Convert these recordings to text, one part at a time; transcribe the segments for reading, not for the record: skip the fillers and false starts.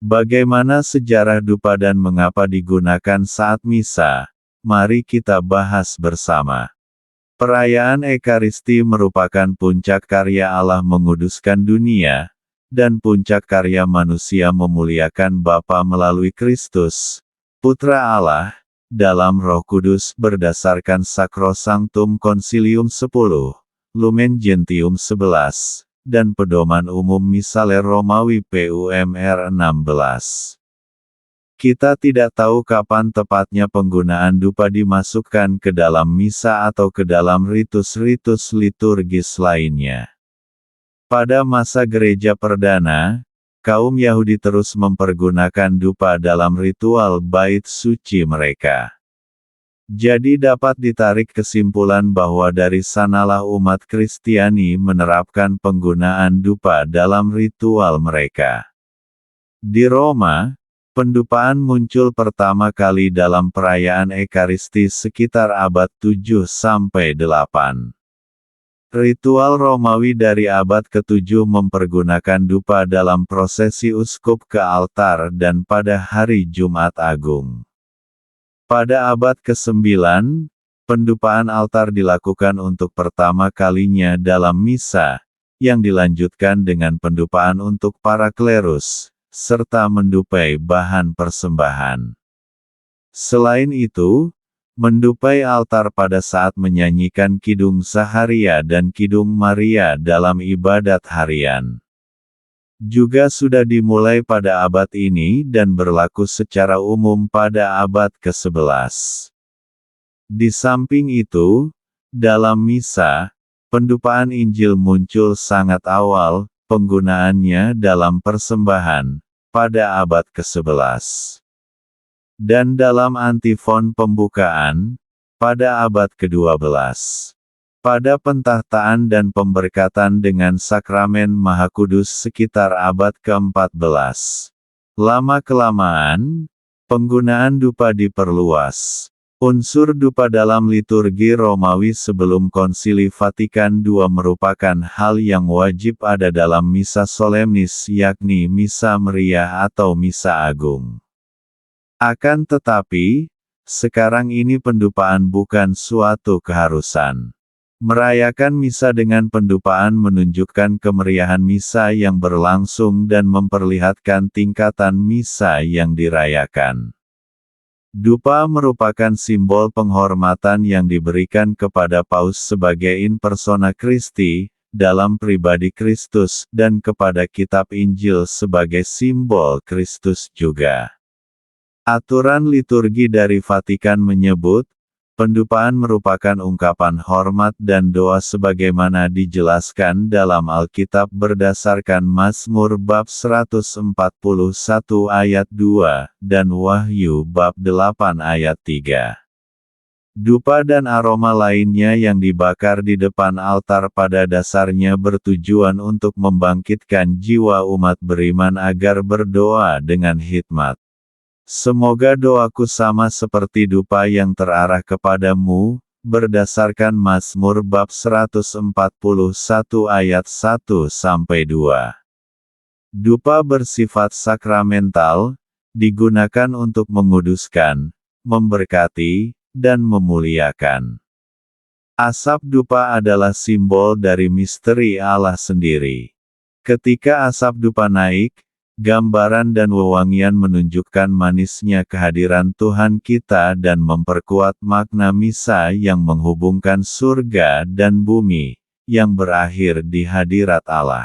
Bagaimana sejarah dupa dan mengapa digunakan saat misa? Mari kita bahas bersama. Perayaan Ekaristi merupakan puncak karya Allah menguduskan dunia, dan puncak karya manusia memuliakan Bapa melalui Kristus, Putra Allah, dalam Roh Kudus berdasarkan Sacrosanctum Concilium 10, Lumen Gentium 11, dan Pedoman Umum Misale Romawi PUMR 16. Kita tidak tahu kapan tepatnya penggunaan dupa dimasukkan ke dalam misa atau ke dalam ritus-ritus liturgis lainnya. Pada masa gereja perdana, kaum Yahudi terus mempergunakan dupa dalam ritual bait suci mereka. Jadi dapat ditarik kesimpulan bahwa dari sanalah umat Kristiani menerapkan penggunaan dupa dalam ritual mereka. Di Roma, pendupaan muncul pertama kali dalam perayaan Ekaristi sekitar abad 7–8. Ritual Romawi dari abad ke-7 mempergunakan dupa dalam prosesi uskup ke altar dan pada hari Jumat Agung. Pada abad ke-9, pendupaan altar dilakukan untuk pertama kalinya dalam misa, yang dilanjutkan dengan pendupaan untuk para klerus, serta mendupai bahan persembahan. Selain itu, mendupai altar pada saat menyanyikan Kidung Saharia dan Kidung Maria dalam ibadat harian juga sudah dimulai pada abad ini dan berlaku secara umum pada abad ke-11. Di samping itu, dalam misa, pendupaan Injil muncul sangat awal, penggunaannya dalam persembahan, pada abad ke-11. Dan dalam antifon pembukaan, pada abad ke-12. Pada pentahtaan dan pemberkatan dengan sakramen Maha Kudus sekitar abad ke-14. Lama-kelamaan, penggunaan dupa diperluas. Unsur dupa dalam liturgi Romawi sebelum Konsili Vatikan II merupakan hal yang wajib ada dalam misa solemnis yakni misa meriah atau misa agung. Akan tetapi, sekarang ini pendupaan bukan suatu keharusan. Merayakan misa dengan pendupaan menunjukkan kemeriahan misa yang berlangsung dan memperlihatkan tingkatan misa yang dirayakan. Dupa merupakan simbol penghormatan yang diberikan kepada Paus sebagai in persona Christi, dalam pribadi Kristus, dan kepada kitab Injil sebagai simbol Kristus juga. Aturan liturgi dari Vatikan menyebut, pendupaan merupakan ungkapan hormat dan doa sebagaimana dijelaskan dalam Alkitab berdasarkan Mazmur bab 141 ayat 2, dan Wahyu bab 8 ayat 3. Dupa dan aroma lainnya yang dibakar di depan altar pada dasarnya bertujuan untuk membangkitkan jiwa umat beriman agar berdoa dengan hikmat. Semoga doaku sama seperti dupa yang terarah kepadamu, berdasarkan Mazmur bab 141 ayat 1–2. Dupa bersifat sakramental, digunakan untuk menguduskan, memberkati, dan memuliakan. Asap dupa adalah simbol dari misteri Allah sendiri. Ketika asap dupa naik, gambaran dan wewangian menunjukkan manisnya kehadiran Tuhan kita dan memperkuat makna misa yang menghubungkan surga dan bumi, yang berakhir di hadirat Allah.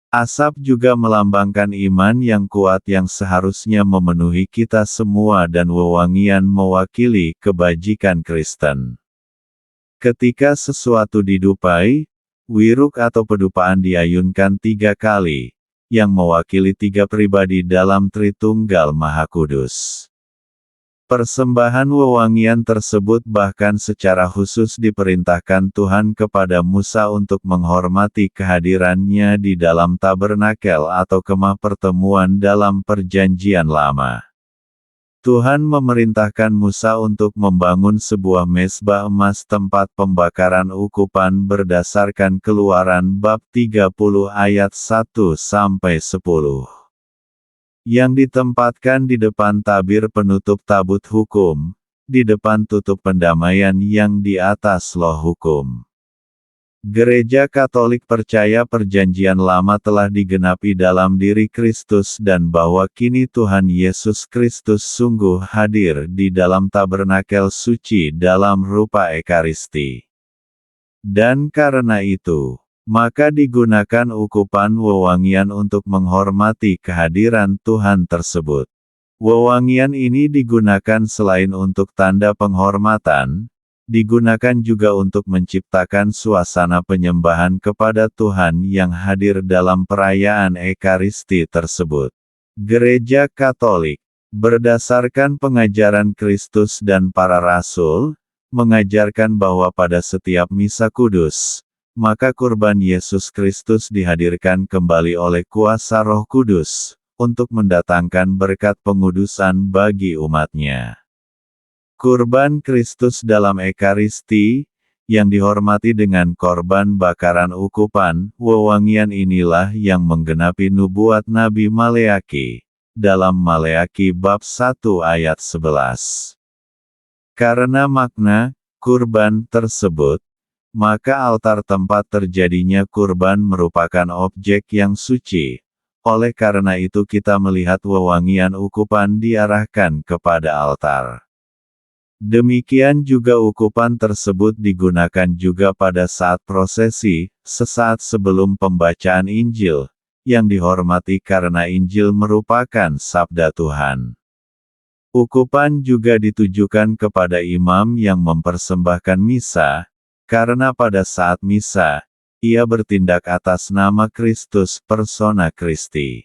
Asap juga melambangkan iman yang kuat yang seharusnya memenuhi kita semua dan wewangian mewakili kebajikan Kristen. Ketika sesuatu didupai, wiruk atau pedupaan diayunkan 3 kali, yang mewakili 3 pribadi dalam Tritunggal Maha Kudus. Persembahan wewangian tersebut bahkan secara khusus diperintahkan Tuhan kepada Musa untuk menghormati kehadirannya di dalam tabernakel atau kemah pertemuan dalam Perjanjian Lama. Tuhan memerintahkan Musa untuk membangun sebuah mezbah emas tempat pembakaran ukupan berdasarkan Keluaran bab 30 ayat 1–10. yang ditempatkan di depan tabir penutup tabut hukum, di depan tutup pendamaian yang di atas loh hukum. Gereja Katolik percaya perjanjian lama telah digenapi dalam diri Kristus dan bahwa kini Tuhan Yesus Kristus sungguh hadir di dalam tabernakel suci dalam rupa Ekaristi. Dan karena itu, maka digunakan ukupan wewangian untuk menghormati kehadiran Tuhan tersebut. Wewangian ini digunakan selain untuk tanda penghormatan, digunakan juga untuk menciptakan suasana penyembahan kepada Tuhan yang hadir dalam perayaan Ekaristi tersebut. Gereja Katolik, berdasarkan pengajaran Kristus dan para rasul, mengajarkan bahwa pada setiap misa kudus, maka kurban Yesus Kristus dihadirkan kembali oleh kuasa Roh Kudus, untuk mendatangkan berkat pengudusan bagi umatnya. Kurban Kristus dalam Ekaristi, yang dihormati dengan korban bakaran ukupan, wewangian inilah yang menggenapi nubuat Nabi Maleaki, dalam Maleaki bab 1 ayat 11. Karena makna kurban tersebut, maka altar tempat terjadinya kurban merupakan objek yang suci. Oleh karena itu kita melihat wewangian ukupan diarahkan kepada altar. Demikian juga ukupan tersebut digunakan juga pada saat prosesi, sesaat sebelum pembacaan Injil, yang dihormati karena Injil merupakan sabda Tuhan. Ukupan juga ditujukan kepada imam yang mempersembahkan misa, karena pada saat misa, ia bertindak atas nama Kristus persona Kristi.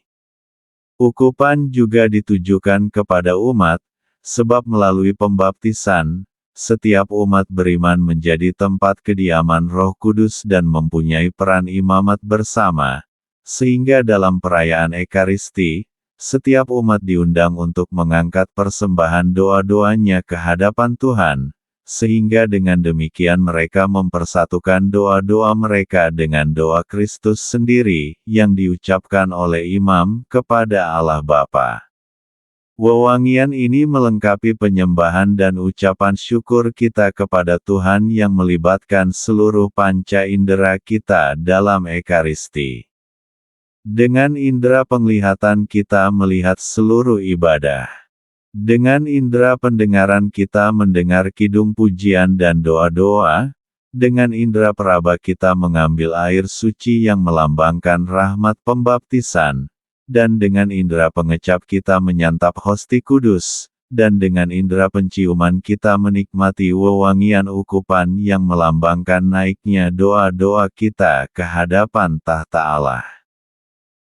Ukupan juga ditujukan kepada umat, sebab melalui pembaptisan, setiap umat beriman menjadi tempat kediaman Roh Kudus dan mempunyai peran imamat bersama, sehingga dalam perayaan Ekaristi, setiap umat diundang untuk mengangkat persembahan doa-doanya ke hadapan Tuhan, sehingga dengan demikian mereka mempersatukan doa-doa mereka dengan doa Kristus sendiri, yang diucapkan oleh imam kepada Allah Bapa. Wewangian ini melengkapi penyembahan dan ucapan syukur kita kepada Tuhan yang melibatkan seluruh panca indera kita dalam Ekaristi. Dengan indera penglihatan kita melihat seluruh ibadah. Dengan indera pendengaran kita mendengar kidung pujian dan doa-doa. Dengan indera peraba kita mengambil air suci yang melambangkan rahmat pembaptisan. Dan dengan indera pengecap kita menyantap hosti kudus, dan dengan indera penciuman kita menikmati wewangian ukupan yang melambangkan naiknya doa-doa kita ke hadapan tahta Allah.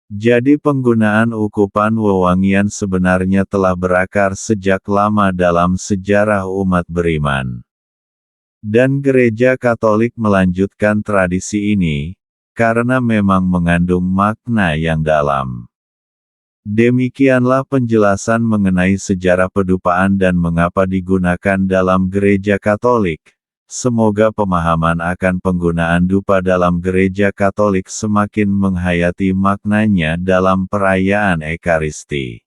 Jadi penggunaan ukupan wewangian sebenarnya telah berakar sejak lama dalam sejarah umat beriman. Dan Gereja Katolik melanjutkan tradisi ini, karena memang mengandung makna yang dalam. Demikianlah penjelasan mengenai sejarah pedupaan dan mengapa digunakan dalam Gereja Katolik. Semoga pemahaman akan penggunaan dupa dalam Gereja Katolik semakin menghayati maknanya dalam perayaan Ekaristi.